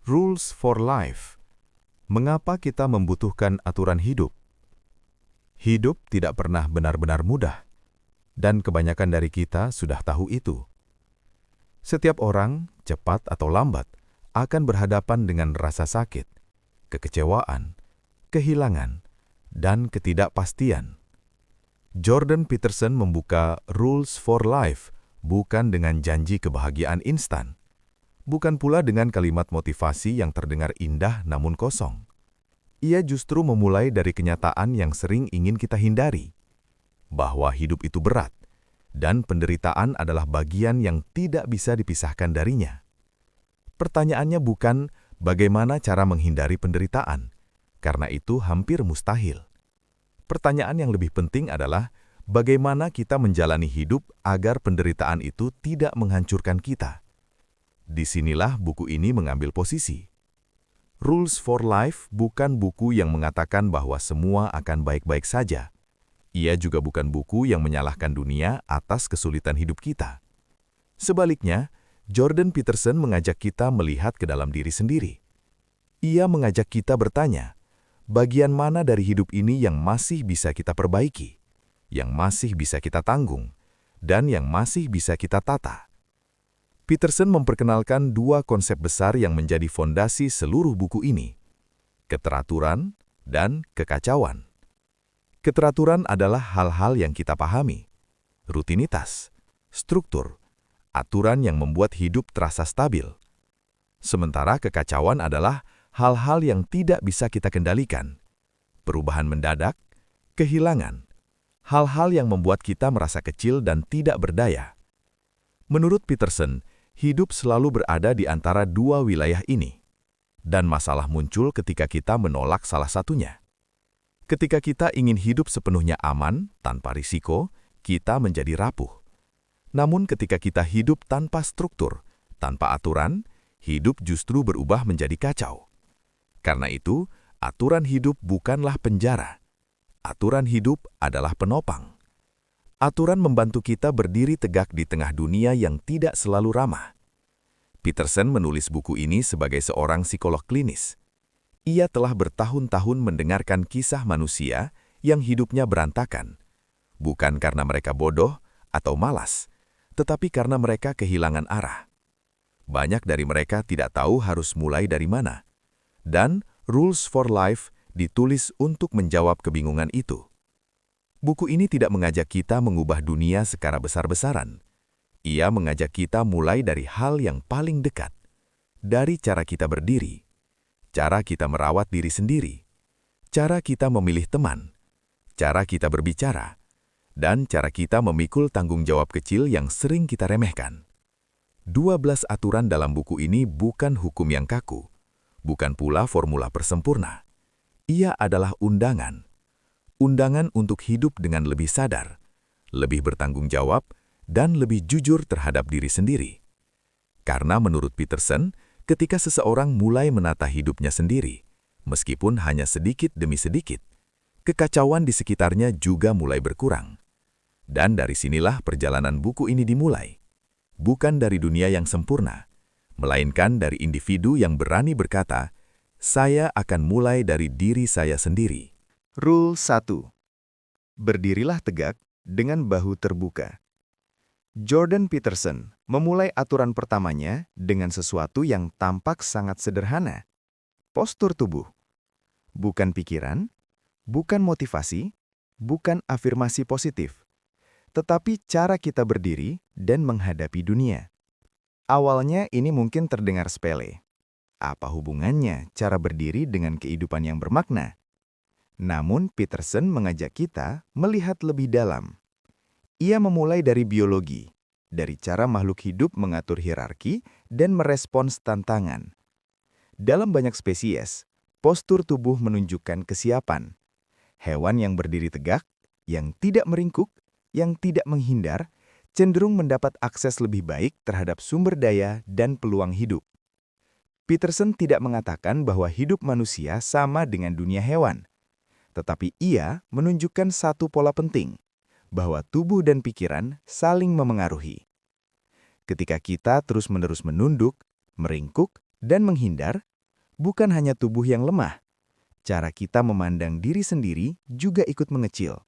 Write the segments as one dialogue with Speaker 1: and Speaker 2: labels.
Speaker 1: Rules for life. Mengapa kita membutuhkan aturan hidup? Hidup tidak pernah benar-benar mudah, dan kebanyakan dari kita sudah tahu itu. Setiap orang, cepat atau lambat, akan berhadapan dengan rasa sakit, kekecewaan, kehilangan, dan ketidakpastian. Jordan Peterson membuka Rules for Life bukan dengan janji kebahagiaan instan, bukan pula dengan kalimat motivasi yang terdengar indah namun kosong. Ia justru memulai dari kenyataan yang sering ingin kita hindari, bahwa hidup itu berat, dan penderitaan adalah bagian yang tidak bisa dipisahkan darinya. Pertanyaannya bukan bagaimana cara menghindari penderitaan, karena itu hampir mustahil. Pertanyaan yang lebih penting adalah bagaimana kita menjalani hidup agar penderitaan itu tidak menghancurkan kita. Disinilah buku ini mengambil posisi. Rules for Life bukan buku yang mengatakan bahwa semua akan baik-baik saja. Ia juga bukan buku yang menyalahkan dunia atas kesulitan hidup kita. Sebaliknya, Jordan Peterson mengajak kita melihat ke dalam diri sendiri. Ia mengajak kita bertanya, bagian mana dari hidup ini yang masih bisa kita perbaiki, yang masih bisa kita tanggung, dan yang masih bisa kita tata. Peterson memperkenalkan dua konsep besar yang menjadi fondasi seluruh buku ini, keteraturan dan kekacauan. Keteraturan adalah hal-hal yang kita pahami, rutinitas, struktur, aturan yang membuat hidup terasa stabil. Sementara kekacauan adalah hal-hal yang tidak bisa kita kendalikan, perubahan mendadak, kehilangan, hal-hal yang membuat kita merasa kecil dan tidak berdaya. Menurut Peterson, hidup selalu berada di antara dua wilayah ini, dan masalah muncul ketika kita menolak salah satunya. Ketika kita ingin hidup sepenuhnya aman, tanpa risiko, kita menjadi rapuh. Namun ketika kita hidup tanpa struktur, tanpa aturan, hidup justru berubah menjadi kacau. Karena itu, aturan hidup bukanlah penjara. Aturan hidup adalah penopang. Aturan membantu kita berdiri tegak di tengah dunia yang tidak selalu ramah. Peterson menulis buku ini sebagai seorang psikolog klinis. Ia telah bertahun-tahun mendengarkan kisah manusia yang hidupnya berantakan, bukan karena mereka bodoh atau malas, tetapi karena mereka kehilangan arah. Banyak dari mereka tidak tahu harus mulai dari mana, dan Rules for Life ditulis untuk menjawab kebingungan itu. Buku ini tidak mengajak kita mengubah dunia secara besar-besaran. Ia mengajak kita mulai dari hal yang paling dekat, dari cara kita berdiri, cara kita merawat diri sendiri, cara kita memilih teman, cara kita berbicara, dan cara kita memikul tanggung jawab kecil yang sering kita remehkan. 12 aturan dalam buku ini bukan hukum yang kaku, bukan pula formula persempurna. Ia adalah undangan. Undangan untuk hidup dengan lebih sadar, lebih bertanggung jawab, dan lebih jujur terhadap diri sendiri. Karena menurut Peterson, ketika seseorang mulai menata hidupnya sendiri, meskipun hanya sedikit demi sedikit, kekacauan di sekitarnya juga mulai berkurang. Dan dari sinilah perjalanan buku ini dimulai. Bukan dari dunia yang sempurna, melainkan dari individu yang berani berkata, "Saya akan mulai dari diri saya sendiri."
Speaker 2: Rule 1. Berdirilah tegak dengan bahu terbuka. Jordan Peterson memulai aturan pertamanya dengan sesuatu yang tampak sangat sederhana. Postur tubuh. Bukan pikiran, bukan motivasi, bukan afirmasi positif, tetapi cara kita berdiri dan menghadapi dunia. Awalnya ini mungkin terdengar sepele. Apa hubungannya cara berdiri dengan kehidupan yang bermakna? Namun Peterson mengajak kita melihat lebih dalam. Ia memulai dari biologi, dari cara makhluk hidup mengatur hierarki dan merespons tantangan. Dalam banyak spesies, postur tubuh menunjukkan kesiapan. Hewan yang berdiri tegak, yang tidak meringkuk, yang tidak menghindar, cenderung mendapat akses lebih baik terhadap sumber daya dan peluang hidup. Peterson tidak mengatakan bahwa hidup manusia sama dengan dunia hewan. Tetapi ia menunjukkan satu pola penting, bahwa tubuh dan pikiran saling memengaruhi. Ketika kita terus-menerus menunduk, meringkuk, dan menghindar, Bukan hanya tubuh yang lemah, cara kita memandang diri sendiri juga ikut mengecil.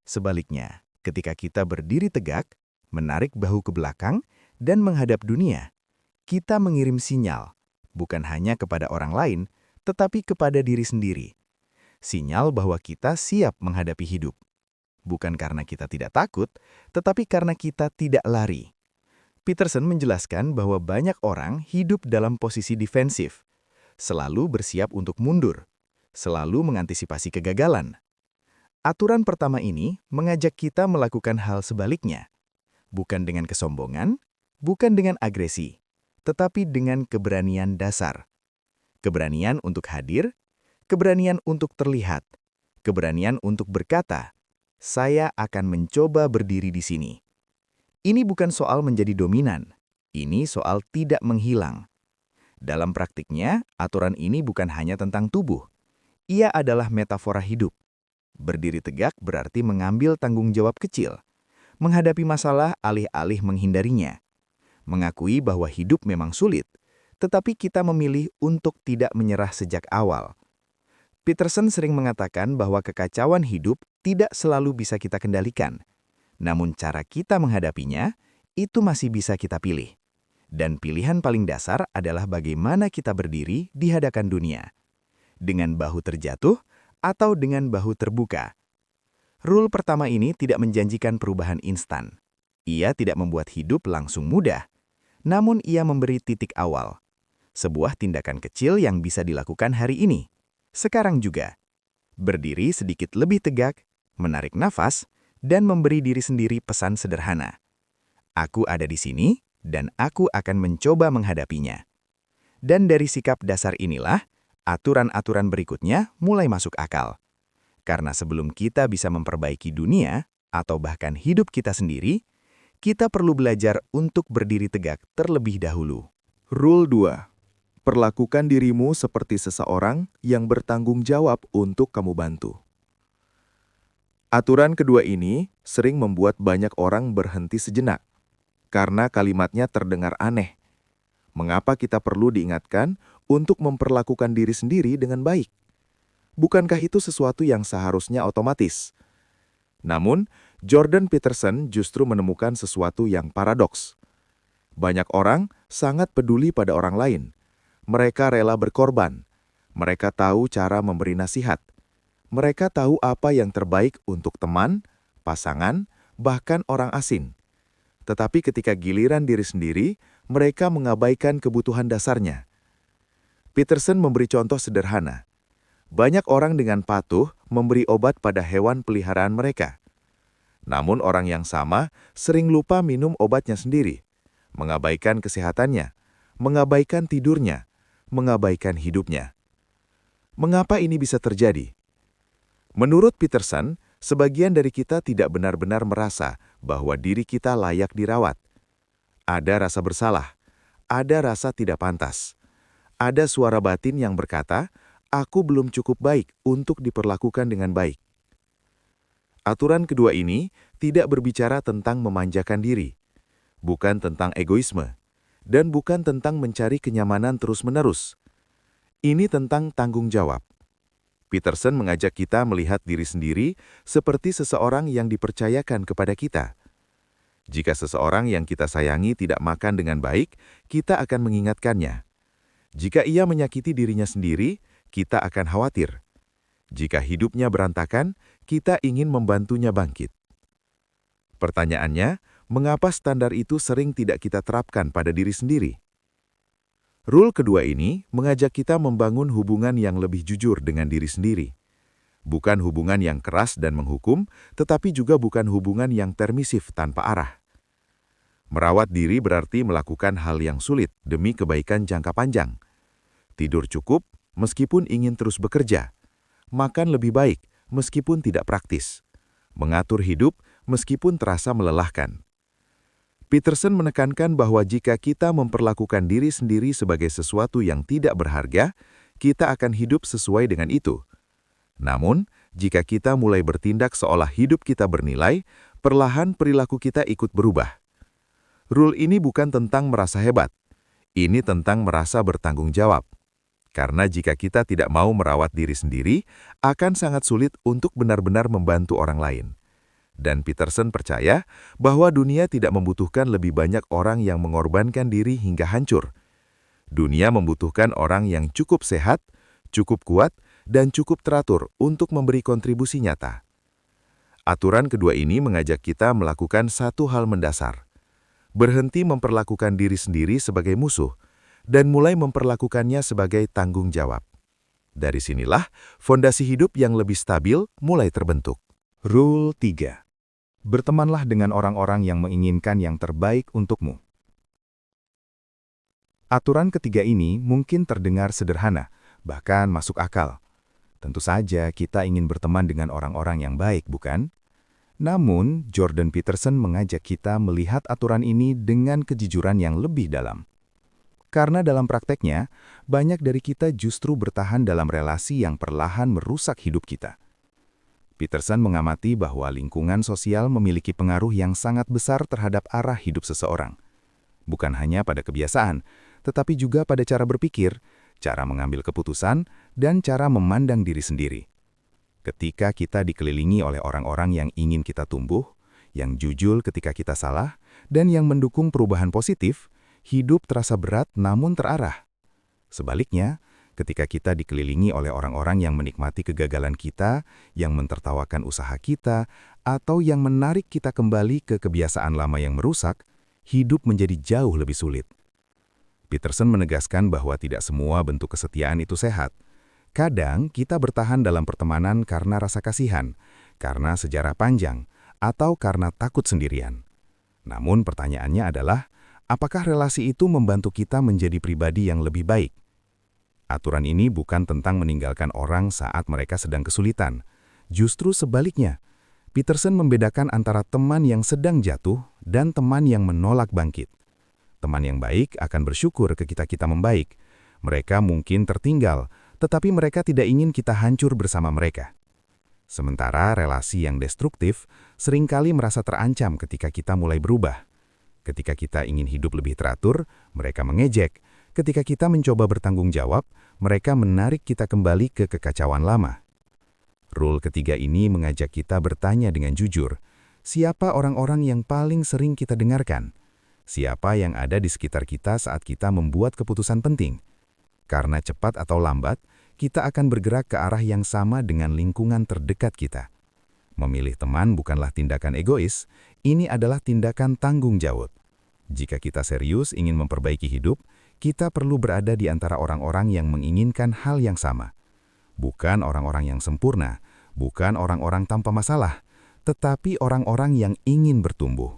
Speaker 2: Sebaliknya, ketika kita berdiri tegak, menarik bahu ke belakang, dan menghadap dunia, kita mengirim sinyal, bukan hanya kepada orang lain, tetapi kepada diri sendiri. Sinyal bahwa kita siap menghadapi hidup. Bukan karena kita tidak takut, tetapi karena kita tidak lari. Peterson menjelaskan bahwa banyak orang hidup dalam posisi defensif, selalu bersiap untuk mundur, selalu mengantisipasi kegagalan. Aturan pertama ini mengajak kita melakukan hal sebaliknya, bukan dengan kesombongan, bukan dengan agresi, tetapi dengan keberanian dasar. Keberanian untuk hadir, keberanian untuk terlihat, keberanian untuk berkata, "Saya akan mencoba berdiri di sini." Ini bukan soal menjadi dominan, ini soal tidak menghilang. Dalam praktiknya, aturan ini bukan hanya tentang tubuh. Ia adalah metafora hidup. Berdiri tegak berarti mengambil tanggung jawab kecil, menghadapi masalah alih-alih menghindarinya, mengakui bahwa hidup memang sulit, tetapi kita memilih untuk tidak menyerah sejak awal. Peterson sering mengatakan bahwa kekacauan hidup tidak selalu bisa kita kendalikan, namun cara kita menghadapinya itu masih bisa kita pilih. Dan pilihan paling dasar adalah bagaimana kita berdiri di hadapan dunia. Dengan bahu terjatuh atau dengan bahu terbuka. Rule pertama ini tidak menjanjikan perubahan instan. Ia tidak membuat hidup langsung mudah, namun ia memberi titik awal. Sebuah tindakan kecil yang bisa dilakukan hari ini. Sekarang juga. Berdiri sedikit lebih tegak, menarik nafas, dan memberi diri sendiri pesan sederhana. Aku ada di sini, dan aku akan mencoba menghadapinya. Dan dari sikap dasar inilah, aturan-aturan berikutnya mulai masuk akal. Karena sebelum kita bisa memperbaiki dunia, atau bahkan hidup kita sendiri, kita perlu belajar untuk berdiri tegak terlebih dahulu.
Speaker 3: Rule 2. Perlakukan dirimu seperti seseorang yang bertanggung jawab untuk kamu bantu. Aturan kedua ini sering membuat banyak orang berhenti sejenak, karena kalimatnya terdengar aneh. Mengapa kita perlu diingatkan untuk memperlakukan diri sendiri dengan baik? Bukankah itu sesuatu yang seharusnya otomatis? Namun, Jordan Peterson justru menemukan sesuatu yang paradoks. Banyak orang sangat peduli pada orang lain. Mereka rela berkorban. Mereka tahu cara memberi nasihat. Mereka tahu apa yang terbaik untuk teman, pasangan, bahkan orang asing. Tetapi ketika giliran diri sendiri, mereka mengabaikan kebutuhan dasarnya. Peterson memberi contoh sederhana. Banyak orang dengan patuh memberi obat pada hewan peliharaan mereka. Namun orang yang sama sering lupa minum obatnya sendiri, mengabaikan kesehatannya, mengabaikan tidurnya, mengabaikan hidupnya. Mengapa ini bisa terjadi? Menurut Peterson, sebagian dari kita tidak benar-benar merasa bahwa diri kita layak dirawat. Ada rasa bersalah, ada rasa tidak pantas. Ada suara batin yang berkata, "Aku belum cukup baik untuk diperlakukan dengan baik." Aturan kedua ini tidak berbicara tentang memanjakan diri, bukan tentang egoisme, dan bukan tentang mencari kenyamanan terus-menerus. Ini tentang tanggung jawab. Peterson mengajak kita melihat diri sendiri seperti seseorang yang dipercayakan kepada kita. Jika seseorang yang kita sayangi tidak makan dengan baik, kita akan mengingatkannya. Jika ia menyakiti dirinya sendiri, kita akan khawatir. Jika hidupnya berantakan, kita ingin membantunya bangkit. Pertanyaannya, mengapa standar itu sering tidak kita terapkan pada diri sendiri? Rule kedua ini mengajak kita membangun hubungan yang lebih jujur dengan diri sendiri. Bukan hubungan yang keras dan menghukum, tetapi juga bukan hubungan yang permisif tanpa arah. Merawat diri berarti melakukan hal yang sulit demi kebaikan jangka panjang. Tidur cukup meskipun ingin terus bekerja. Makan lebih baik meskipun tidak praktis. Mengatur hidup meskipun terasa melelahkan. Peterson menekankan bahwa jika kita memperlakukan diri sendiri sebagai sesuatu yang tidak berharga, kita akan hidup sesuai dengan itu. Namun, jika kita mulai bertindak seolah hidup kita bernilai, perlahan perilaku kita ikut berubah. Rule ini bukan tentang merasa hebat. Ini tentang merasa bertanggung jawab. Karena jika kita tidak mau merawat diri sendiri, akan sangat sulit untuk benar-benar membantu orang lain. Dan Peterson percaya bahwa dunia tidak membutuhkan lebih banyak orang yang mengorbankan diri hingga hancur. Dunia membutuhkan orang yang cukup sehat, cukup kuat, dan cukup teratur untuk memberi kontribusi nyata. Aturan kedua ini mengajak kita melakukan satu hal mendasar. Berhenti memperlakukan diri sendiri sebagai musuh, dan mulai memperlakukannya sebagai tanggung jawab. Dari sinilah, fondasi hidup yang lebih stabil mulai terbentuk.
Speaker 2: Rule 3. Bertemanlah dengan orang-orang yang menginginkan yang terbaik untukmu. Aturan ketiga ini mungkin terdengar sederhana, bahkan masuk akal. Tentu saja kita ingin berteman dengan orang-orang yang baik, bukan? Namun, Jordan Peterson mengajak kita melihat aturan ini dengan kejujuran yang lebih dalam. Karena dalam prakteknya, banyak dari kita justru bertahan dalam relasi yang perlahan merusak hidup kita. Peterson mengamati bahwa lingkungan sosial memiliki pengaruh yang sangat besar terhadap arah hidup seseorang. Bukan hanya pada kebiasaan, tetapi juga pada cara berpikir, cara mengambil keputusan, dan cara memandang diri sendiri. Ketika kita dikelilingi oleh orang-orang yang ingin kita tumbuh, yang jujur ketika kita salah, dan yang mendukung perubahan positif, hidup terasa berat namun terarah. Sebaliknya, ketika kita dikelilingi oleh orang-orang yang menikmati kegagalan kita, yang mentertawakan usaha kita, atau yang menarik kita kembali ke kebiasaan lama yang merusak, hidup menjadi jauh lebih sulit. Peterson menegaskan bahwa tidak semua bentuk kesetiaan itu sehat. Kadang kita bertahan dalam pertemanan karena rasa kasihan, karena sejarah panjang, atau karena takut sendirian. Namun pertanyaannya adalah, apakah relasi itu membantu kita menjadi pribadi yang lebih baik? Aturan ini bukan tentang meninggalkan orang saat mereka sedang kesulitan. Justru sebaliknya, Peterson membedakan antara teman yang sedang jatuh dan teman yang menolak bangkit. Teman yang baik akan bersyukur ketika kita membaik. Mereka mungkin tertinggal, tetapi mereka tidak ingin kita hancur bersama mereka. Sementara relasi yang destruktif seringkali merasa terancam ketika kita mulai berubah. Ketika kita ingin hidup lebih teratur, mereka mengejek. Ketika kita mencoba bertanggung jawab, mereka menarik kita kembali ke kekacauan lama. Rule ketiga ini mengajak kita bertanya dengan jujur, siapa orang-orang yang paling sering kita dengarkan? Siapa yang ada di sekitar kita saat kita membuat keputusan penting? Karena cepat atau lambat, kita akan bergerak ke arah yang sama dengan lingkungan terdekat kita. Memilih teman bukanlah tindakan egois, ini adalah tindakan tanggung jawab. Jika kita serius ingin memperbaiki hidup, kita perlu berada di antara orang-orang yang menginginkan hal yang sama. Bukan orang-orang yang sempurna, bukan orang-orang tanpa masalah, tetapi orang-orang yang ingin bertumbuh.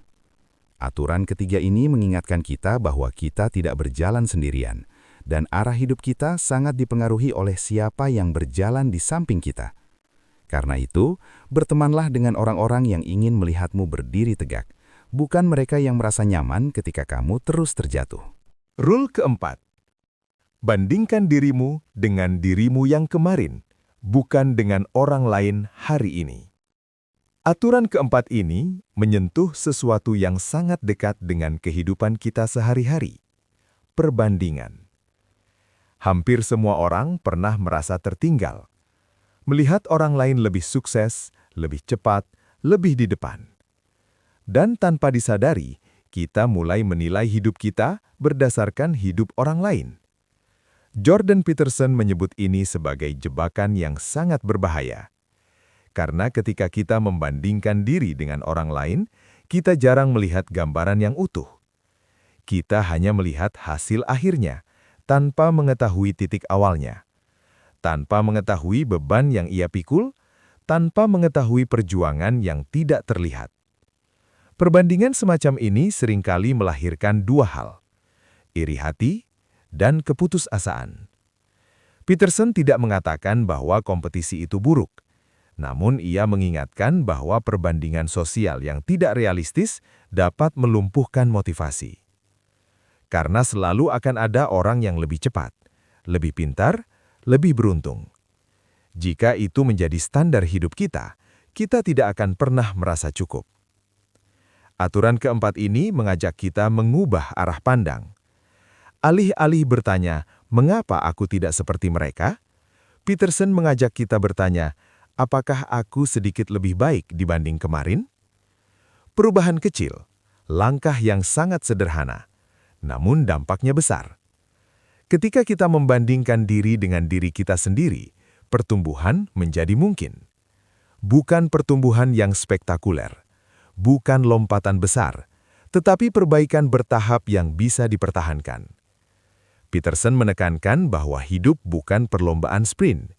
Speaker 2: Aturan ketiga ini mengingatkan kita bahwa kita tidak berjalan sendirian, dan arah hidup kita sangat dipengaruhi oleh siapa yang berjalan di samping kita. Karena itu, bertemanlah dengan orang-orang yang ingin melihatmu berdiri tegak, bukan mereka yang merasa nyaman ketika kamu terus terjatuh.
Speaker 4: Rule keempat. Bandingkan dirimu dengan dirimu yang kemarin, bukan dengan orang lain hari ini. Aturan keempat ini menyentuh sesuatu yang sangat dekat dengan kehidupan kita sehari-hari. Perbandingan. Hampir semua orang pernah merasa tertinggal. Melihat orang lain lebih sukses, lebih cepat, lebih di depan. Dan tanpa disadari, kita mulai menilai hidup kita berdasarkan hidup orang lain. Jordan Peterson menyebut ini sebagai jebakan yang sangat berbahaya. Karena ketika kita membandingkan diri dengan orang lain, kita jarang melihat gambaran yang utuh. Kita hanya melihat hasil akhirnya, tanpa mengetahui titik awalnya, tanpa mengetahui beban yang ia pikul, tanpa mengetahui perjuangan yang tidak terlihat. Perbandingan semacam ini seringkali melahirkan dua hal, iri hati dan keputusasaan. Peterson tidak mengatakan bahwa kompetisi itu buruk, namun ia mengingatkan bahwa perbandingan sosial yang tidak realistis dapat melumpuhkan motivasi. Karena selalu akan ada orang yang lebih cepat, lebih pintar, lebih beruntung. Jika itu menjadi standar hidup kita, kita tidak akan pernah merasa cukup. Aturan keempat ini mengajak kita mengubah arah pandang. Alih-alih bertanya, Mengapa aku tidak seperti mereka? Peterson mengajak kita bertanya, apakah aku sedikit lebih baik dibanding kemarin? Perubahan kecil, langkah yang sangat sederhana, namun dampaknya besar. Ketika kita membandingkan diri dengan diri kita sendiri, pertumbuhan menjadi mungkin. Bukan pertumbuhan yang spektakuler, bukan lompatan besar, tetapi perbaikan bertahap yang bisa dipertahankan. Peterson menekankan bahwa hidup bukan perlombaan sprint.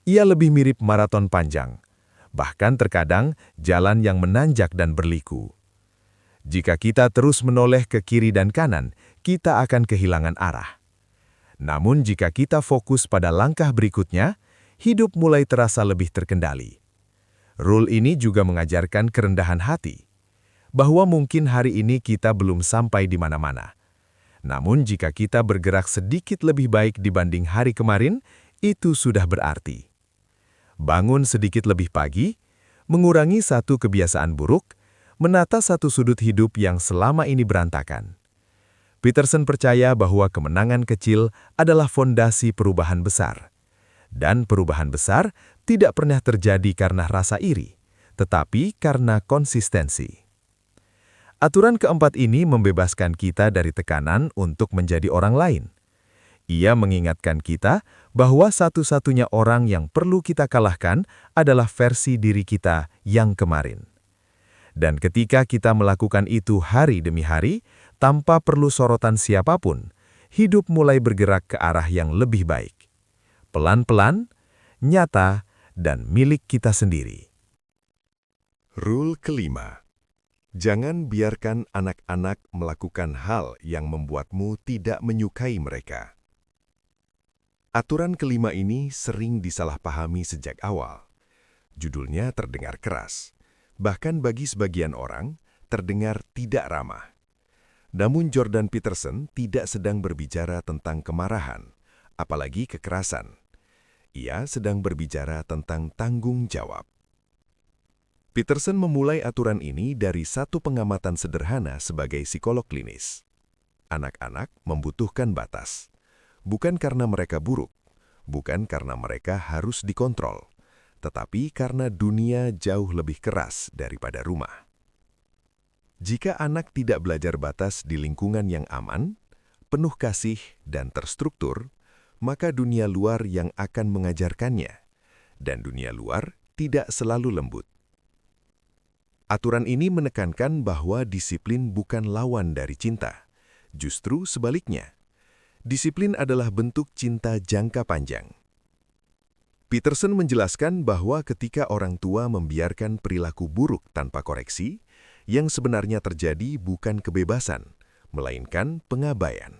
Speaker 4: Ia lebih mirip maraton panjang, bahkan terkadang jalan yang menanjak dan berliku. Jika kita terus menoleh ke kiri dan kanan, kita akan kehilangan arah. Namun jika kita fokus pada langkah berikutnya, hidup mulai terasa lebih terkendali. Rule ini juga mengajarkan kerendahan hati, bahwa mungkin hari ini kita belum sampai di mana-mana. Namun jika kita bergerak sedikit lebih baik dibanding hari kemarin, itu sudah berarti. Bangun sedikit lebih pagi, mengurangi satu kebiasaan buruk, menata satu sudut hidup yang selama ini berantakan. Peterson percaya bahwa kemenangan kecil adalah fondasi perubahan besar. Dan perubahan besar tidak pernah terjadi karena rasa iri, tetapi karena konsistensi. Aturan keempat ini membebaskan kita dari tekanan untuk menjadi orang lain. Ia mengingatkan kita bahwa satu-satunya orang yang perlu kita kalahkan adalah versi diri kita yang kemarin. Dan ketika kita melakukan itu hari demi hari, tanpa perlu sorotan siapapun, hidup mulai bergerak ke arah yang lebih baik. Pelan-pelan, nyata, dan milik kita sendiri.
Speaker 1: Rule kelima. Jangan biarkan anak-anak melakukan hal yang membuatmu tidak menyukai mereka. Aturan kelima ini sering disalahpahami sejak awal. Judulnya terdengar keras, bahkan bagi sebagian orang terdengar tidak ramah. Namun Jordan Peterson tidak sedang berbicara tentang kemarahan, apalagi kekerasan. Ia sedang berbicara tentang tanggung jawab. Peterson memulai aturan ini dari satu pengamatan sederhana sebagai psikolog klinis. Anak-anak membutuhkan batas, bukan karena mereka buruk, bukan karena mereka harus dikontrol, tetapi karena dunia jauh lebih keras daripada rumah. Jika anak tidak belajar batas di lingkungan yang aman, penuh kasih, dan terstruktur, maka dunia luar yang akan mengajarkannya, dan dunia luar tidak selalu lembut. Aturan ini menekankan bahwa disiplin bukan lawan dari cinta. Justru sebaliknya, disiplin adalah bentuk cinta jangka panjang. Peterson menjelaskan bahwa ketika orang tua membiarkan perilaku buruk tanpa koreksi, yang sebenarnya terjadi bukan kebebasan, melainkan pengabaian.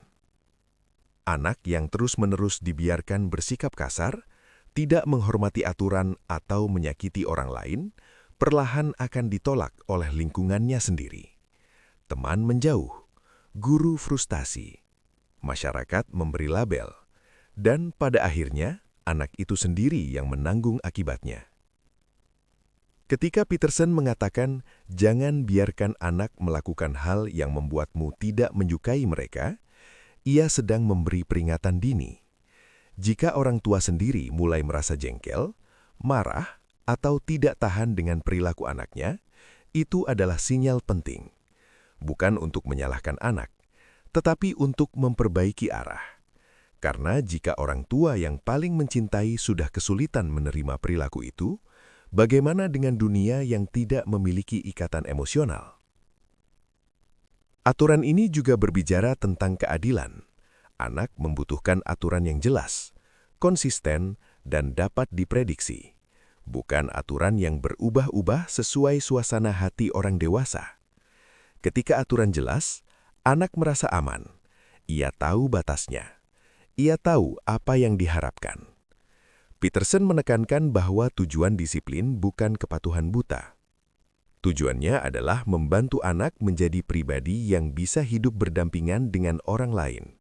Speaker 1: Anak yang terus-menerus dibiarkan bersikap kasar, tidak menghormati aturan atau menyakiti orang lain, perlahan akan ditolak oleh lingkungannya sendiri. Teman menjauh, guru frustasi, masyarakat memberi label, dan pada akhirnya anak itu sendiri yang menanggung akibatnya. Ketika Peterson mengatakan, jangan biarkan anak melakukan hal yang membuatmu tidak menyukai mereka, ia sedang memberi peringatan dini. Jika orang tua sendiri mulai merasa jengkel, marah, atau tidak tahan dengan perilaku anaknya, itu adalah sinyal penting. Bukan untuk menyalahkan anak, tetapi untuk memperbaiki arah. Karena jika orang tua yang paling mencintai sudah kesulitan menerima perilaku itu, bagaimana dengan dunia yang tidak memiliki ikatan emosional? Aturan ini juga berbicara tentang keadilan. Anak membutuhkan aturan yang jelas, konsisten, dan dapat diprediksi. Bukan aturan yang berubah-ubah sesuai suasana hati orang dewasa. Ketika aturan jelas, anak merasa aman. Ia tahu batasnya. Ia tahu apa yang diharapkan. Peterson menekankan bahwa tujuan disiplin bukan kepatuhan buta. Tujuannya adalah membantu anak menjadi pribadi yang bisa hidup berdampingan dengan orang lain.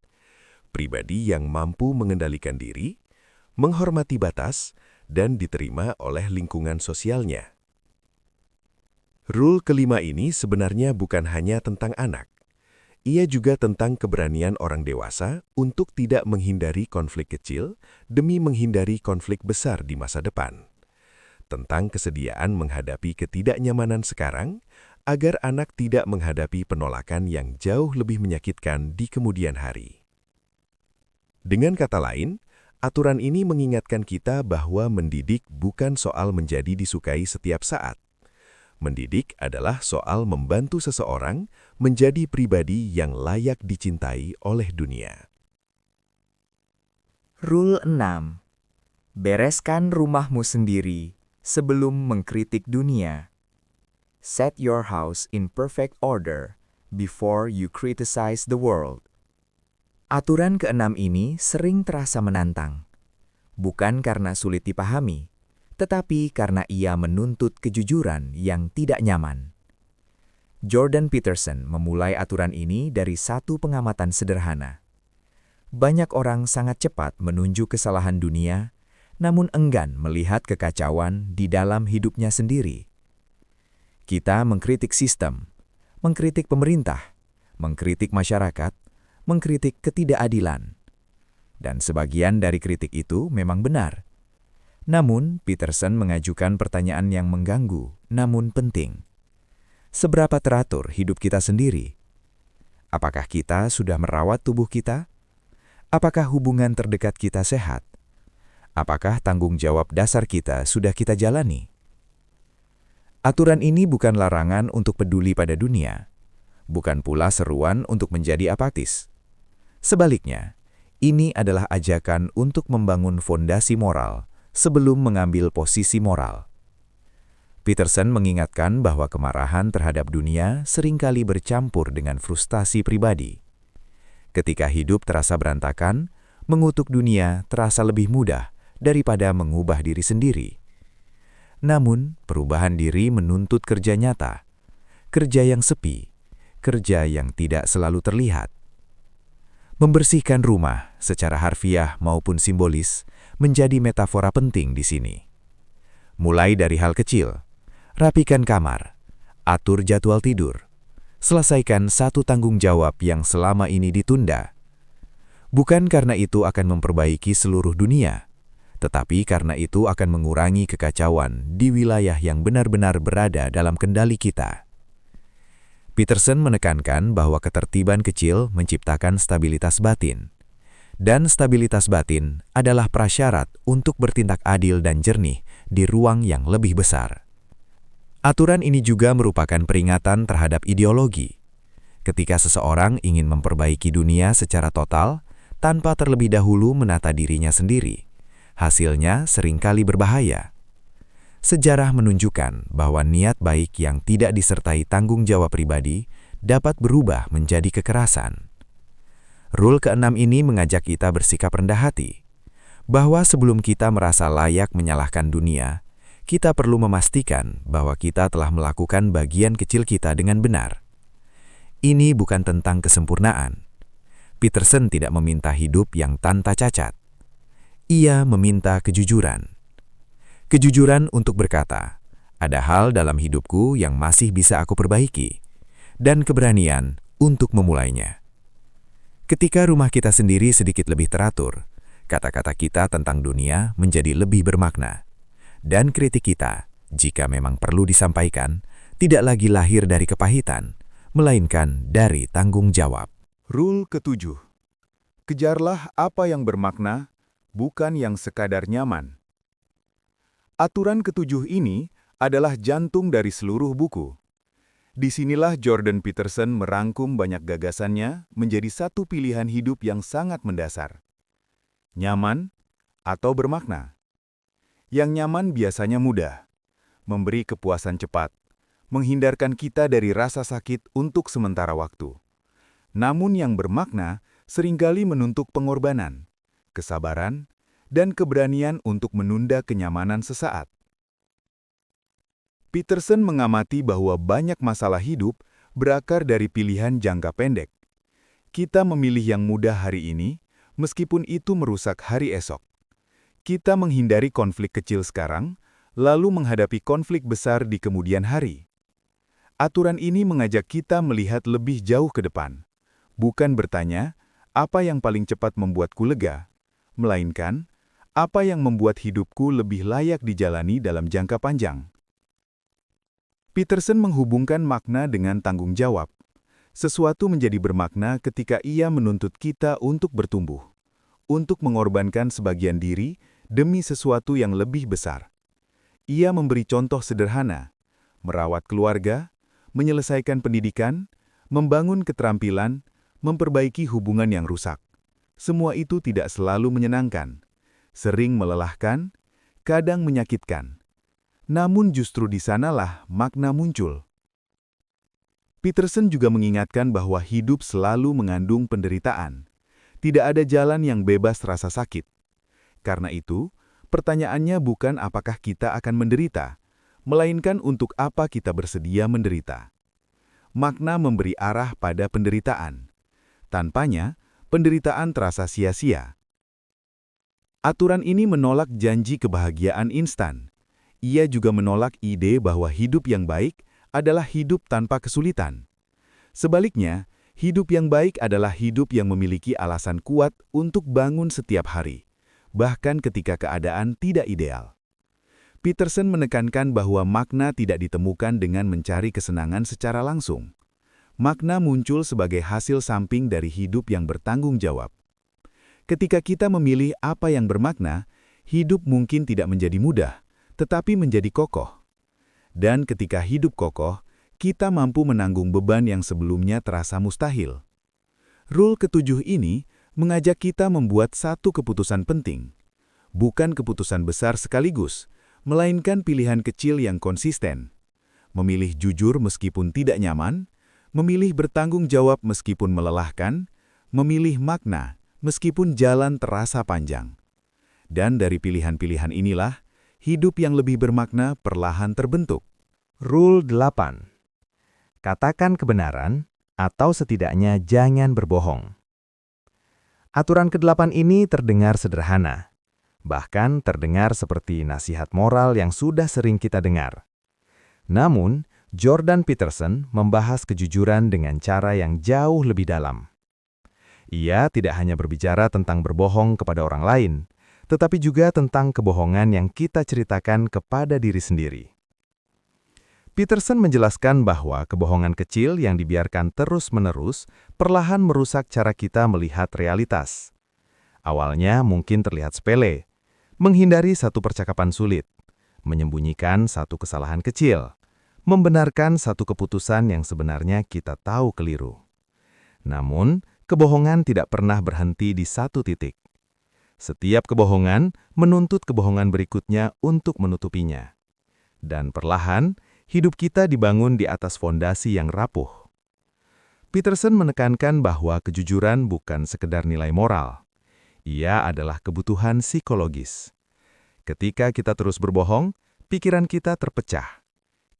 Speaker 1: Pribadi yang mampu mengendalikan diri, menghormati batas, dan diterima oleh lingkungan sosialnya. Rule kelima ini sebenarnya bukan hanya tentang anak.
Speaker 4: Ia juga tentang keberanian orang dewasa untuk tidak menghindari konflik kecil demi menghindari konflik besar di masa depan. Tentang kesediaan menghadapi ketidaknyamanan sekarang, agar anak tidak menghadapi penolakan yang jauh lebih menyakitkan di kemudian hari. Dengan kata lain, aturan ini mengingatkan kita bahwa mendidik bukan soal menjadi disukai setiap saat. Mendidik adalah soal membantu seseorang menjadi pribadi yang layak dicintai oleh dunia.
Speaker 5: Rule 6. Bereskan rumahmu sendiri sebelum mengkritik dunia. Set your house in perfect order before you criticize the world. Aturan keenam ini sering terasa menantang, bukan karena sulit dipahami, tetapi karena ia menuntut kejujuran yang tidak nyaman. Jordan Peterson memulai aturan ini dari satu pengamatan sederhana. Banyak orang sangat cepat menunjuk kesalahan dunia, namun enggan melihat kekacauan di dalam hidupnya sendiri. Kita mengkritik sistem, mengkritik pemerintah, mengkritik masyarakat, mengkritik ketidakadilan. Dan sebagian dari kritik itu memang benar. Namun, Peterson mengajukan pertanyaan yang mengganggu, namun penting. Seberapa teratur hidup kita sendiri? Apakah kita sudah merawat tubuh kita? Apakah hubungan terdekat kita sehat? Apakah tanggung jawab dasar kita sudah kita jalani? Aturan ini bukan larangan untuk peduli pada dunia, bukan pula seruan untuk menjadi apatis. Sebaliknya, ini adalah ajakan untuk membangun fondasi moral sebelum mengambil posisi moral. Peterson mengingatkan bahwa kemarahan terhadap dunia seringkali bercampur dengan frustasi pribadi. Ketika hidup terasa berantakan, mengutuk dunia terasa lebih mudah daripada mengubah diri sendiri. Namun, perubahan diri menuntut kerja nyata, kerja yang sepi, kerja yang tidak selalu terlihat. Membersihkan rumah secara harfiah maupun simbolis menjadi metafora penting di sini. Mulai dari hal kecil, rapikan kamar, atur jadwal tidur, selesaikan satu tanggung jawab yang selama ini ditunda. Bukan karena itu akan memperbaiki seluruh dunia, tetapi karena itu akan mengurangi kekacauan di wilayah yang benar-benar berada dalam kendali kita. Peterson menekankan bahwa ketertiban kecil menciptakan stabilitas batin, dan stabilitas batin adalah prasyarat untuk bertindak adil dan jernih di ruang yang lebih besar. Aturan ini juga merupakan peringatan terhadap ideologi. Ketika seseorang ingin memperbaiki dunia secara total, tanpa terlebih dahulu menata dirinya sendiri, hasilnya seringkali berbahaya. Sejarah menunjukkan bahwa niat baik yang tidak disertai tanggung jawab pribadi dapat berubah menjadi kekerasan. Rule ke-6 ini mengajak kita bersikap rendah hati, bahwa sebelum kita merasa layak menyalahkan dunia, kita perlu memastikan bahwa kita telah melakukan bagian kecil kita dengan benar. Ini bukan tentang kesempurnaan. Peterson tidak meminta hidup yang tanpa cacat. Ia meminta kejujuran. Kejujuran untuk berkata, ada hal dalam hidupku yang masih bisa aku perbaiki, dan keberanian untuk memulainya. Ketika rumah kita sendiri sedikit lebih teratur, kata-kata kita tentang dunia menjadi lebih bermakna, dan kritik kita, jika memang perlu disampaikan, tidak lagi lahir dari kepahitan, melainkan dari tanggung jawab.
Speaker 2: Rule ke-7. Kejarlah apa yang bermakna, bukan yang sekadar nyaman. Aturan ke-7 ini adalah jantung dari seluruh buku. Disinilah Jordan Peterson merangkum banyak gagasannya menjadi satu pilihan hidup yang sangat mendasar. Nyaman atau bermakna. Yang nyaman biasanya mudah, memberi kepuasan cepat, menghindarkan kita dari rasa sakit untuk sementara waktu. Namun yang bermakna seringkali menuntut pengorbanan, kesabaran, dan keberanian untuk menunda kenyamanan sesaat. Peterson mengamati bahwa banyak masalah hidup berakar dari pilihan jangka pendek. Kita memilih yang mudah hari ini, meskipun itu merusak hari esok. Kita menghindari konflik kecil sekarang, lalu menghadapi konflik besar di kemudian hari. Aturan ini mengajak kita melihat lebih jauh ke depan, Bukan bertanya, apa yang paling cepat membuatku lega, melainkan, apa yang membuat hidupku lebih layak dijalani dalam jangka panjang. Peterson menghubungkan makna dengan tanggung jawab. Sesuatu menjadi bermakna ketika ia menuntut kita untuk bertumbuh, untuk mengorbankan sebagian diri demi sesuatu yang lebih besar. Ia memberi contoh sederhana, merawat keluarga, menyelesaikan pendidikan, membangun keterampilan, memperbaiki hubungan yang rusak. Semua itu tidak selalu menyenangkan, sering melelahkan, kadang menyakitkan. Namun justru di sanalah makna muncul. Peterson juga mengingatkan bahwa hidup selalu mengandung penderitaan. Tidak ada jalan yang bebas rasa sakit. Karena itu, pertanyaannya bukan apakah kita akan menderita, melainkan untuk apa kita bersedia menderita. Makna memberi arah pada penderitaan. Tanpanya, penderitaan terasa sia-sia. Aturan ini menolak janji kebahagiaan instan. Ia juga menolak ide bahwa hidup yang baik adalah hidup tanpa kesulitan. Sebaliknya, hidup yang baik adalah hidup yang memiliki alasan kuat untuk bangun setiap hari, bahkan ketika keadaan tidak ideal. Peterson menekankan bahwa makna tidak ditemukan dengan mencari kesenangan secara langsung. Makna muncul sebagai hasil samping dari hidup yang bertanggung jawab. Ketika kita memilih apa yang bermakna, hidup mungkin tidak menjadi mudah, tetapi menjadi kokoh. Dan ketika hidup kokoh, kita mampu menanggung beban yang sebelumnya terasa mustahil. Rule ke-7 ini mengajak kita membuat satu keputusan penting. Bukan keputusan besar sekaligus, melainkan pilihan kecil yang konsisten. Memilih jujur meskipun tidak nyaman, memilih bertanggung jawab meskipun melelahkan, memilih makna meskipun jalan terasa panjang. Dan dari pilihan-pilihan inilah, hidup yang lebih bermakna perlahan terbentuk.
Speaker 4: Rule 8. Katakan kebenaran, atau setidaknya jangan berbohong. Aturan ke-8 ini terdengar sederhana, bahkan terdengar seperti nasihat moral yang sudah sering kita dengar. Namun, Jordan Peterson membahas kejujuran dengan cara yang jauh lebih dalam. Ia tidak hanya berbicara tentang berbohong kepada orang lain, tetapi juga tentang kebohongan yang kita ceritakan kepada diri sendiri. Peterson menjelaskan bahwa kebohongan kecil yang dibiarkan terus-menerus perlahan merusak cara kita melihat realitas. Awalnya mungkin terlihat sepele, menghindari satu percakapan sulit, menyembunyikan satu kesalahan kecil, membenarkan satu keputusan yang sebenarnya kita tahu keliru. Namun, kebohongan tidak pernah berhenti di satu titik. Setiap kebohongan menuntut kebohongan berikutnya untuk menutupinya. Dan perlahan, hidup kita dibangun di atas fondasi yang rapuh. Peterson menekankan bahwa kejujuran bukan sekedar nilai moral. Ia adalah kebutuhan psikologis. Ketika kita terus berbohong, pikiran kita terpecah.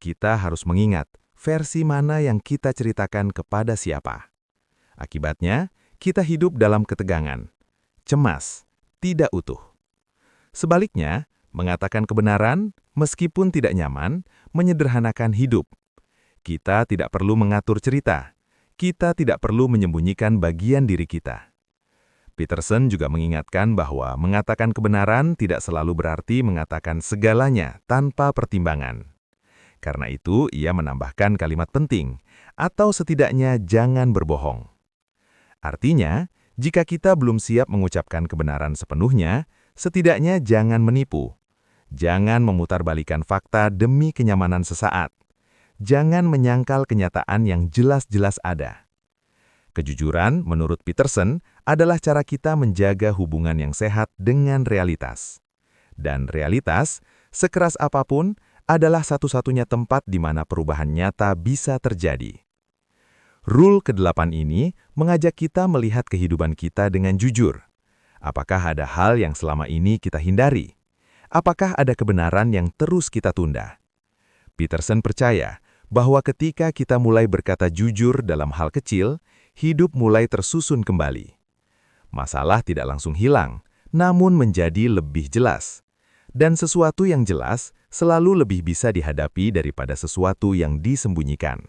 Speaker 4: Kita harus mengingat versi mana yang kita ceritakan kepada siapa. Akibatnya, kita hidup dalam ketegangan, cemas, tidak utuh. Sebaliknya, mengatakan kebenaran, meskipun tidak nyaman, menyederhanakan hidup. Kita tidak perlu mengatur cerita. Kita tidak perlu menyembunyikan bagian diri kita. Peterson juga mengingatkan bahwa mengatakan kebenaran tidak selalu berarti mengatakan segalanya tanpa pertimbangan. Karena itu, ia menambahkan kalimat penting, atau setidaknya jangan berbohong. Artinya, jika kita belum siap mengucapkan kebenaran sepenuhnya, setidaknya jangan menipu. Jangan memutarbalikkan fakta demi kenyamanan sesaat. Jangan menyangkal kenyataan yang jelas-jelas ada. Kejujuran, menurut Peterson, adalah cara kita menjaga hubungan yang sehat dengan realitas. Dan realitas, sekeras apapun, adalah satu-satunya tempat di mana perubahan nyata bisa terjadi. Rule ke-8 ini mengajak kita melihat kehidupan kita dengan jujur. Apakah ada hal yang selama ini kita hindari? Apakah ada kebenaran yang terus kita tunda? Peterson percaya bahwa ketika kita mulai berkata jujur dalam hal kecil, hidup mulai tersusun kembali. Masalah tidak langsung hilang, namun menjadi lebih jelas. Dan sesuatu yang jelas selalu lebih bisa dihadapi daripada sesuatu yang disembunyikan.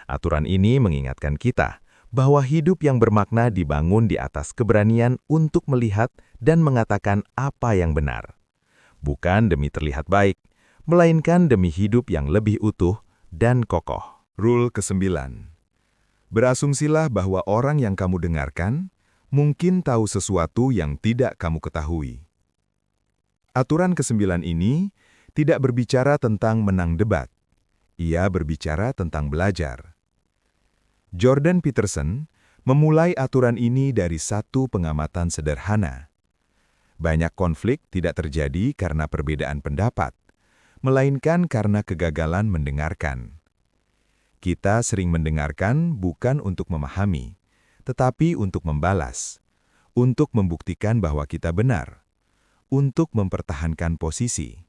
Speaker 4: Aturan ini mengingatkan kita
Speaker 1: bahwa hidup yang bermakna dibangun di atas keberanian untuk melihat dan mengatakan apa yang benar. Bukan demi terlihat baik, melainkan demi hidup yang lebih utuh dan kokoh.
Speaker 4: Rule ke-9. Berasumsilah bahwa orang yang kamu dengarkan mungkin tahu sesuatu yang tidak kamu ketahui. Aturan ke-9 ini tidak berbicara tentang menang debat. Ia berbicara tentang belajar. Jordan Peterson memulai aturan ini dari satu pengamatan sederhana. Banyak konflik tidak terjadi karena perbedaan pendapat, melainkan karena kegagalan mendengarkan. Kita sering mendengarkan bukan untuk memahami, tetapi untuk membalas, untuk membuktikan bahwa kita benar, untuk mempertahankan posisi.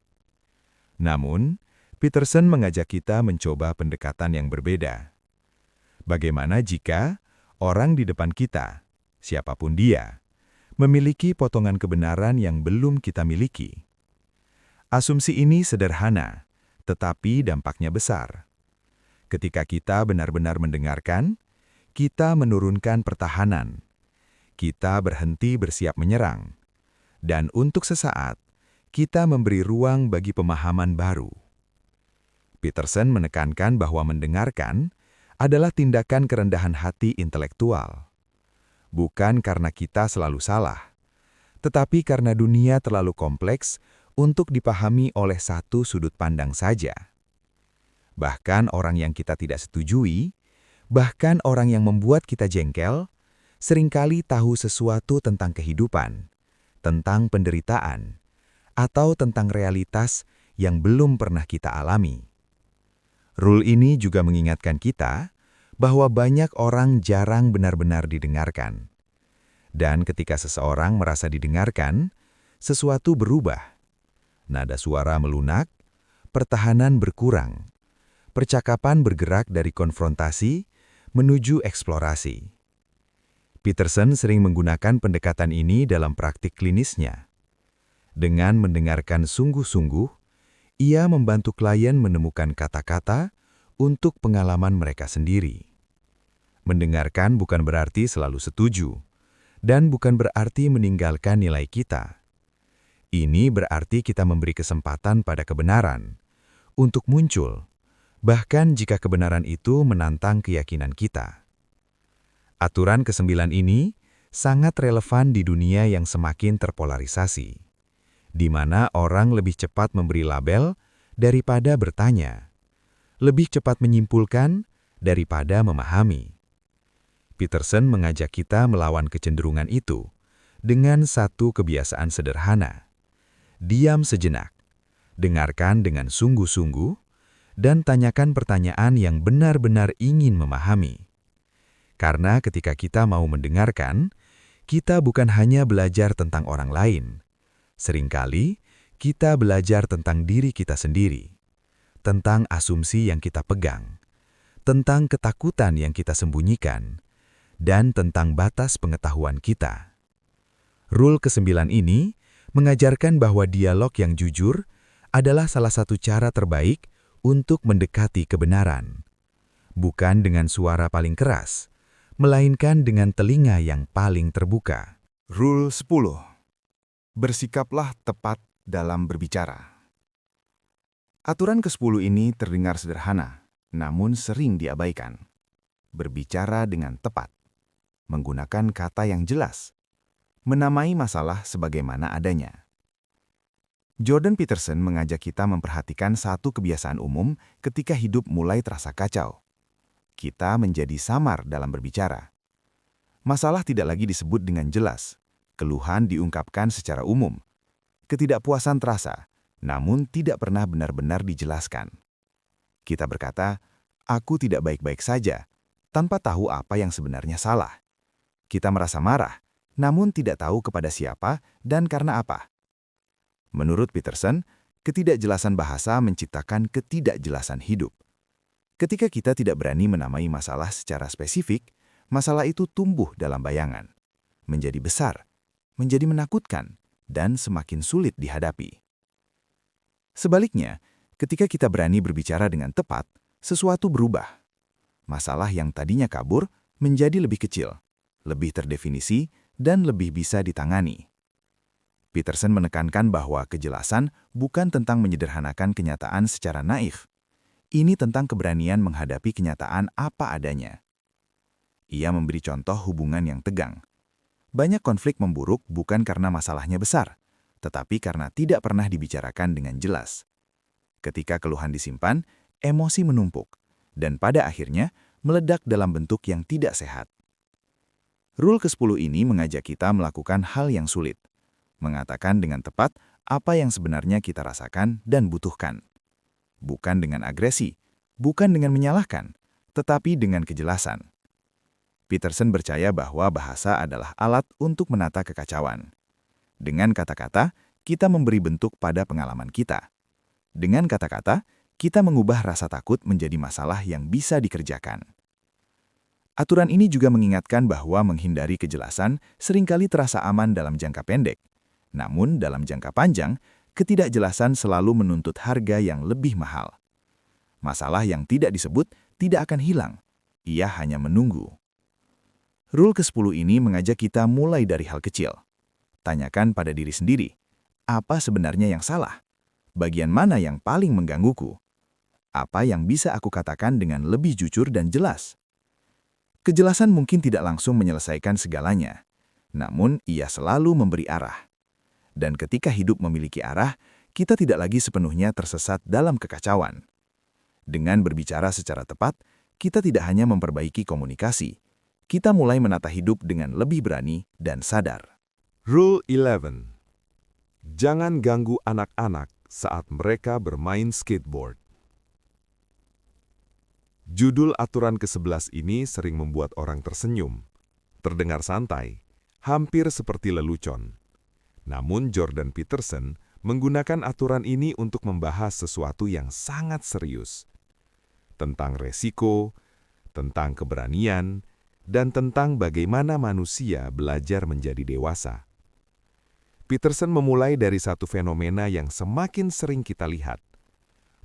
Speaker 4: Namun, Peterson mengajak kita mencoba pendekatan yang berbeda. Bagaimana jika orang di depan kita, siapapun dia, memiliki potongan kebenaran yang belum kita miliki? Asumsi ini sederhana, tetapi dampaknya besar. Ketika kita benar-benar mendengarkan, kita menurunkan pertahanan. Kita berhenti bersiap menyerang. Dan untuk sesaat, kita memberi ruang bagi pemahaman baru. Peterson menekankan bahwa mendengarkan adalah tindakan kerendahan hati intelektual. Bukan karena kita selalu salah, tetapi karena dunia terlalu kompleks untuk dipahami oleh satu sudut pandang saja. Bahkan orang yang kita tidak setujui, bahkan orang yang membuat kita jengkel, seringkali tahu sesuatu tentang kehidupan, tentang penderitaan, atau tentang realitas yang belum pernah kita alami. Rule ini juga mengingatkan kita bahwa banyak orang jarang benar-benar didengarkan. Dan ketika seseorang merasa didengarkan, sesuatu berubah. Nada suara melunak, pertahanan berkurang. Percakapan bergerak dari konfrontasi menuju eksplorasi. Peterson sering menggunakan pendekatan ini dalam praktik klinisnya. Dengan mendengarkan sungguh-sungguh, ia membantu klien menemukan kata-kata untuk pengalaman mereka sendiri. Mendengarkan bukan berarti selalu setuju, dan bukan berarti meninggalkan nilai kita. Ini berarti kita memberi kesempatan pada kebenaran untuk muncul, bahkan jika kebenaran itu menantang keyakinan kita. Aturan ke-9 ini sangat relevan di dunia yang semakin terpolarisasi, di mana orang lebih cepat memberi label daripada bertanya, lebih cepat menyimpulkan daripada memahami. Peterson mengajak kita melawan kecenderungan itu dengan satu kebiasaan sederhana. Diam sejenak, dengarkan dengan sungguh-sungguh, dan tanyakan pertanyaan yang benar-benar ingin memahami. Karena ketika kita mau mendengarkan, kita bukan hanya belajar tentang orang lain. Seringkali, kita belajar tentang diri kita sendiri, tentang asumsi yang kita pegang, tentang ketakutan yang kita sembunyikan, dan tentang batas pengetahuan kita. Rule ke-9 ini mengajarkan bahwa dialog yang jujur adalah salah satu cara terbaik untuk mendekati kebenaran. Bukan dengan suara paling keras, melainkan dengan telinga yang paling terbuka.
Speaker 2: Rule 10. Bersikaplah tepat dalam berbicara. Aturan ke-10 ini terdengar sederhana, namun sering diabaikan. Berbicara dengan tepat, menggunakan kata yang jelas, menamai masalah sebagaimana adanya. Jordan Peterson mengajak kita memperhatikan satu kebiasaan umum ketika hidup mulai terasa kacau. Kita menjadi samar dalam berbicara. Masalah tidak lagi disebut dengan jelas, keluhan diungkapkan secara umum. Ketidakpuasan terasa, namun tidak pernah benar-benar dijelaskan. Kita berkata, "Aku tidak baik-baik saja," tanpa tahu apa yang sebenarnya salah. Kita merasa marah, namun tidak tahu kepada siapa dan karena apa. Menurut Peterson, ketidakjelasan bahasa menciptakan ketidakjelasan hidup. Ketika kita tidak berani menamai masalah secara spesifik, masalah itu tumbuh dalam bayangan, menjadi besar, menjadi menakutkan, dan semakin sulit dihadapi. Sebaliknya, ketika kita berani berbicara dengan tepat, sesuatu berubah. Masalah yang tadinya kabur menjadi lebih kecil, lebih terdefinisi, dan lebih bisa ditangani. Peterson menekankan bahwa kejelasan bukan tentang menyederhanakan kenyataan secara naif. Ini tentang keberanian menghadapi kenyataan apa adanya. Ia memberi contoh hubungan yang tegang. Banyak konflik memburuk bukan karena masalahnya besar, tetapi karena tidak pernah dibicarakan dengan jelas. Ketika keluhan disimpan, emosi menumpuk, dan pada akhirnya meledak dalam bentuk yang tidak sehat. Rule ke-10 ini mengajak kita melakukan hal yang sulit, mengatakan dengan tepat apa yang sebenarnya kita rasakan dan butuhkan. Bukan dengan agresi, bukan dengan menyalahkan, tetapi dengan kejelasan. Peterson percaya bahwa bahasa adalah alat untuk menata kekacauan. Dengan kata-kata, kita memberi bentuk pada pengalaman kita. Dengan kata-kata, kita mengubah rasa takut menjadi masalah yang bisa dikerjakan. Aturan ini juga mengingatkan bahwa menghindari kejelasan seringkali terasa aman dalam jangka pendek. Namun, dalam jangka panjang, ketidakjelasan selalu menuntut harga yang lebih mahal. Masalah yang tidak disebut tidak akan hilang. Ia hanya menunggu. Rule ke-10 ini mengajak kita mulai dari hal kecil. Tanyakan pada diri sendiri, apa sebenarnya yang salah? Bagian mana yang paling menggangguku? Apa yang bisa aku katakan dengan lebih jujur dan jelas? Kejelasan mungkin tidak langsung menyelesaikan segalanya, namun ia selalu memberi arah. Dan ketika hidup memiliki arah, kita tidak lagi sepenuhnya tersesat dalam kekacauan. Dengan berbicara secara tepat, kita tidak hanya memperbaiki komunikasi, kita mulai menata hidup dengan lebih berani dan sadar.
Speaker 4: Rule 11. Jangan ganggu anak-anak saat mereka bermain skateboard. Judul aturan ke-11 ini sering membuat orang tersenyum, terdengar santai, hampir seperti lelucon. Namun Jordan Peterson menggunakan aturan ini untuk membahas sesuatu yang sangat serius. Tentang resiko, tentang keberanian, dan tentang bagaimana manusia belajar menjadi dewasa. Peterson memulai dari satu fenomena yang semakin sering kita lihat.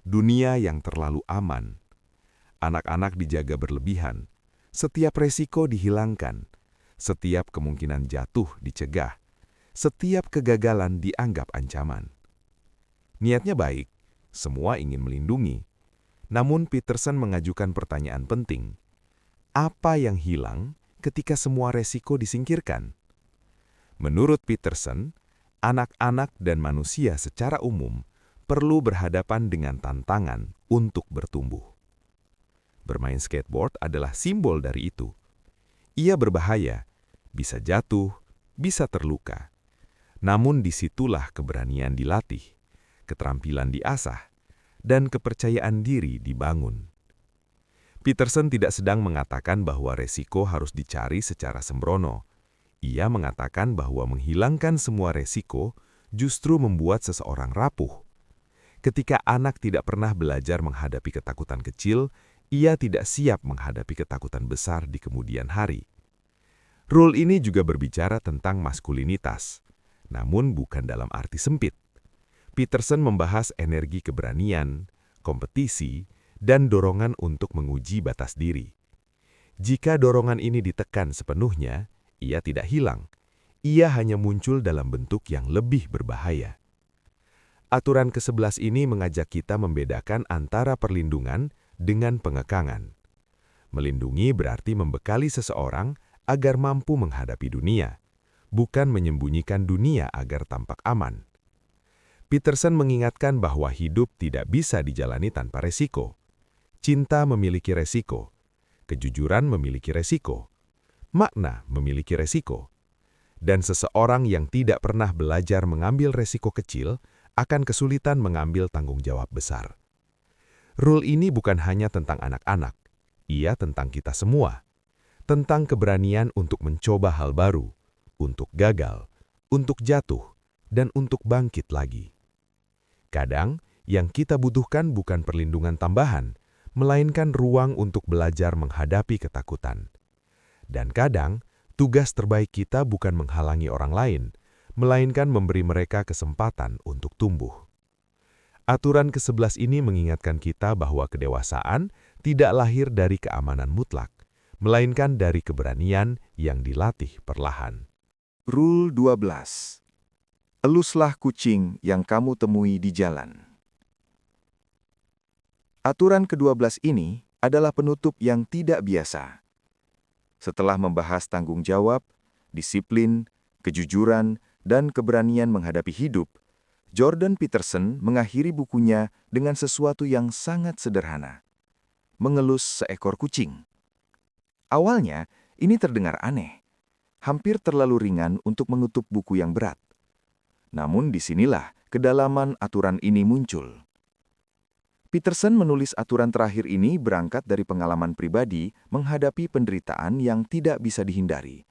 Speaker 4: Dunia yang terlalu aman. Anak-anak dijaga berlebihan. Setiap resiko dihilangkan. Setiap kemungkinan jatuh dicegah. Setiap kegagalan dianggap ancaman. Niatnya baik, semua ingin melindungi. Namun Peterson mengajukan pertanyaan penting. Apa yang hilang ketika semua resiko disingkirkan? Menurut Peterson, anak-anak dan manusia secara umum perlu berhadapan dengan tantangan untuk bertumbuh. Bermain skateboard adalah simbol dari itu. Ia berbahaya, bisa jatuh, bisa terluka. Namun disitulah keberanian dilatih, keterampilan diasah, dan kepercayaan diri dibangun. Peterson tidak sedang mengatakan bahwa resiko harus dicari secara sembrono. Ia mengatakan bahwa menghilangkan semua resiko justru membuat seseorang rapuh. Ketika anak tidak pernah belajar menghadapi ketakutan kecil, ia tidak siap menghadapi ketakutan besar di kemudian hari. Rule ini juga berbicara tentang maskulinitas, namun bukan dalam arti sempit. Peterson membahas energi keberanian, kompetisi, dan dorongan untuk menguji batas diri. Jika dorongan ini ditekan sepenuhnya, ia tidak hilang. Ia hanya muncul dalam bentuk yang lebih berbahaya. Aturan ke-11 ini mengajak kita membedakan antara perlindungan dengan pengekangan. Melindungi berarti membekali seseorang agar mampu menghadapi dunia, bukan menyembunyikan dunia agar tampak aman. Peterson mengingatkan bahwa hidup tidak bisa dijalani tanpa resiko. Cinta memiliki resiko, kejujuran memiliki resiko, makna memiliki resiko, dan seseorang yang tidak pernah belajar mengambil resiko kecil akan kesulitan mengambil tanggung jawab besar. Rule ini bukan hanya tentang anak-anak, ia tentang kita semua, tentang keberanian untuk mencoba hal baru, untuk gagal, untuk jatuh, dan untuk bangkit lagi. Kadang, yang kita butuhkan bukan perlindungan tambahan, melainkan ruang untuk belajar menghadapi ketakutan. Dan kadang, tugas terbaik kita bukan menghalangi orang lain, melainkan memberi mereka kesempatan untuk tumbuh. Aturan ke-11 ini mengingatkan kita bahwa kedewasaan tidak lahir dari keamanan mutlak,
Speaker 1: melainkan dari keberanian yang dilatih perlahan.
Speaker 3: Rule 12. Eluslah kucing yang kamu temui di jalan. Aturan ke-12 ini adalah penutup yang tidak biasa. Setelah membahas tanggung jawab, disiplin, kejujuran, dan keberanian menghadapi hidup, Jordan Peterson mengakhiri bukunya dengan sesuatu yang sangat sederhana: mengelus seekor kucing. Awalnya, ini terdengar aneh, hampir terlalu ringan untuk menutup buku yang berat. Namun disinilah kedalaman aturan ini muncul. Peterson menulis aturan terakhir ini berangkat dari pengalaman pribadi menghadapi penderitaan yang tidak bisa dihindari.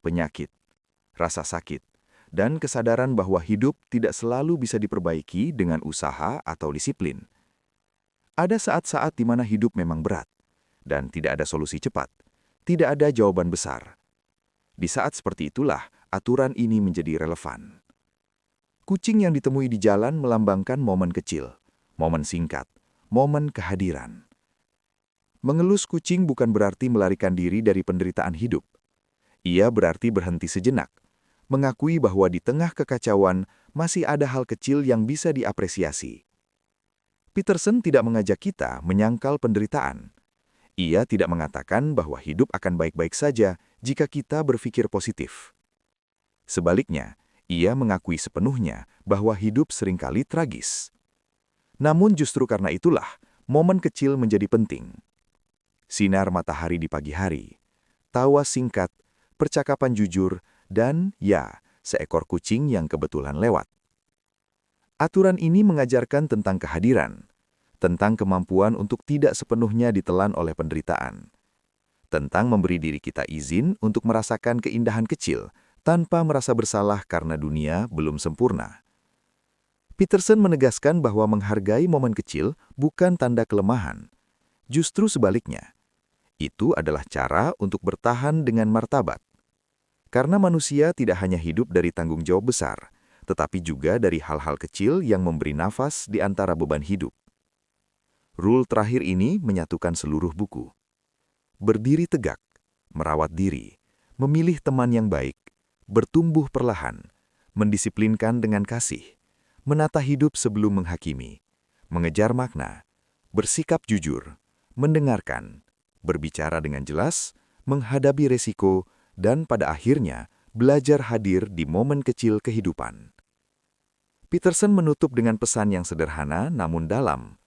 Speaker 3: Penyakit, rasa sakit, dan kesadaran bahwa hidup tidak selalu bisa diperbaiki dengan usaha atau disiplin. Ada saat-saat di mana hidup memang berat, dan tidak ada solusi cepat, tidak ada jawaban besar. Di saat seperti itulah aturan ini menjadi relevan. Kucing yang ditemui di jalan melambangkan momen kecil, momen singkat, momen kehadiran. Mengelus kucing bukan berarti melarikan diri dari penderitaan hidup. Ia berarti berhenti sejenak, mengakui bahwa di tengah kekacauan masih ada hal kecil yang bisa diapresiasi. Peterson tidak mengajak kita menyangkal penderitaan. Ia tidak mengatakan bahwa hidup akan baik-baik saja jika kita berpikir positif. Sebaliknya, ia mengakui sepenuhnya bahwa hidup seringkali tragis. Namun justru karena itulah, momen kecil menjadi penting. Sinar matahari di pagi hari, tawa singkat, percakapan jujur, dan seekor kucing yang kebetulan lewat. Aturan ini mengajarkan tentang kehadiran, tentang kemampuan untuk tidak sepenuhnya ditelan oleh penderitaan, tentang memberi diri kita izin untuk merasakan keindahan kecil tanpa merasa bersalah karena dunia belum sempurna. Peterson menegaskan bahwa menghargai momen kecil bukan tanda kelemahan. Justru sebaliknya, itu adalah cara untuk bertahan dengan martabat. Karena manusia tidak hanya hidup dari tanggung jawab besar, tetapi juga dari hal-hal kecil yang memberi nafas di antara beban hidup. Rule terakhir ini menyatukan seluruh buku. Berdiri tegak, merawat diri, memilih teman yang baik, bertumbuh perlahan, mendisiplinkan dengan kasih, menata hidup sebelum menghakimi, mengejar makna, bersikap jujur, mendengarkan, berbicara dengan jelas, menghadapi resiko, dan pada akhirnya belajar hadir di momen kecil kehidupan. Peterson menutup dengan pesan yang sederhana namun dalam.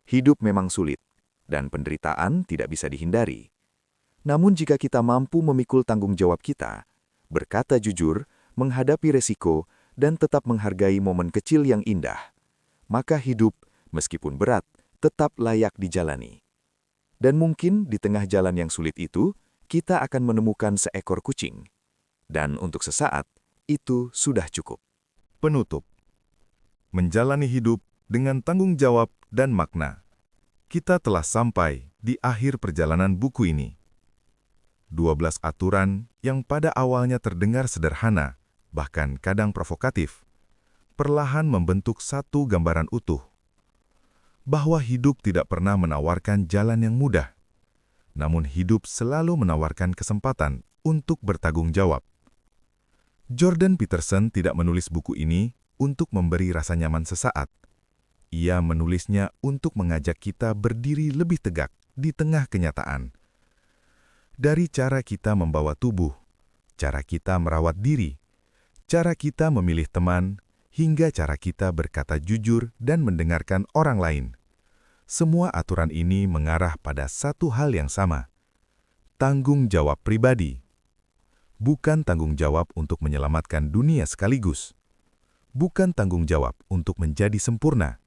Speaker 3: Hidup memang sulit, dan penderitaan tidak bisa dihindari. Namun jika kita mampu memikul tanggung jawab kita, berkata jujur, menghadapi resiko, dan tetap menghargai momen kecil yang indah, maka hidup, meskipun berat, tetap layak dijalani. Dan mungkin di tengah jalan yang sulit itu, kita akan menemukan seekor kucing. Dan untuk sesaat, itu sudah cukup.
Speaker 4: Penutup. Menjalani hidup dengan tanggung jawab dan makna. Kita telah sampai di akhir perjalanan buku ini. 12 aturan yang pada awalnya terdengar sederhana, bahkan kadang provokatif, perlahan membentuk satu gambaran utuh. Bahwa hidup tidak pernah menawarkan jalan yang mudah, namun hidup selalu menawarkan kesempatan untuk bertanggung jawab. Jordan Peterson tidak menulis buku ini untuk memberi rasa nyaman sesaat. Ia menulisnya untuk mengajak kita berdiri lebih tegak di tengah kenyataan. Dari cara kita membawa tubuh, cara kita merawat diri, cara kita memilih teman, hingga cara kita berkata jujur dan mendengarkan orang lain. Semua aturan ini mengarah pada satu hal yang sama. Tanggung jawab pribadi. Bukan tanggung jawab untuk menyelamatkan dunia sekaligus. Bukan tanggung jawab untuk menjadi sempurna.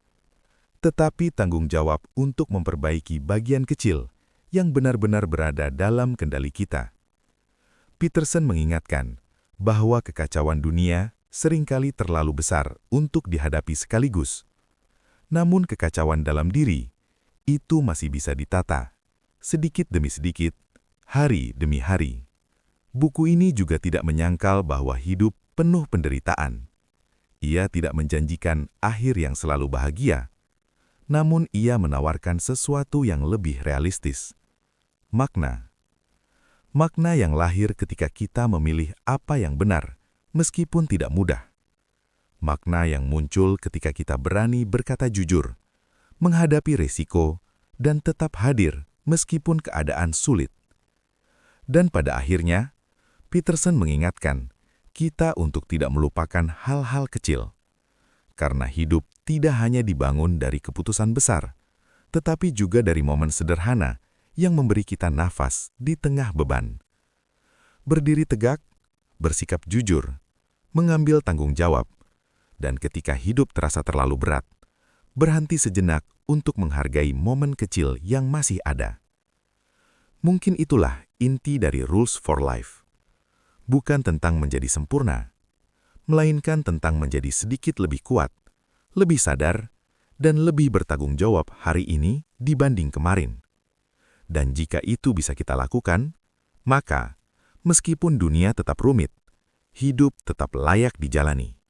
Speaker 4: Tetapi tanggung jawab untuk memperbaiki bagian kecil yang benar-benar berada dalam kendali kita. Peterson mengingatkan bahwa kekacauan dunia seringkali terlalu besar untuk dihadapi sekaligus. Namun kekacauan dalam diri, itu masih bisa ditata, sedikit demi sedikit, hari demi hari. Buku ini juga tidak menyangkal bahwa hidup penuh penderitaan. Ia tidak menjanjikan akhir yang selalu bahagia, namun ia menawarkan sesuatu yang lebih realistis. Makna
Speaker 1: Makna yang lahir ketika kita memilih apa yang benar, meskipun tidak mudah. Makna yang muncul ketika kita berani berkata jujur, menghadapi resiko, dan tetap hadir meskipun keadaan sulit. Dan pada akhirnya, Peterson mengingatkan kita untuk tidak melupakan hal-hal kecil. Karena hidup tidak hanya dibangun dari keputusan besar, tetapi juga dari momen sederhana yang memberi kita nafas di tengah beban. Berdiri tegak, bersikap jujur, mengambil tanggung jawab, dan ketika hidup terasa terlalu berat, berhenti sejenak untuk menghargai momen kecil yang masih ada. Mungkin itulah inti dari Rules for Life. Bukan tentang menjadi sempurna, melainkan tentang menjadi sedikit lebih kuat, lebih sadar, dan lebih bertanggung jawab hari ini dibanding kemarin. Dan jika itu bisa kita lakukan, maka meskipun dunia tetap rumit, hidup tetap layak dijalani.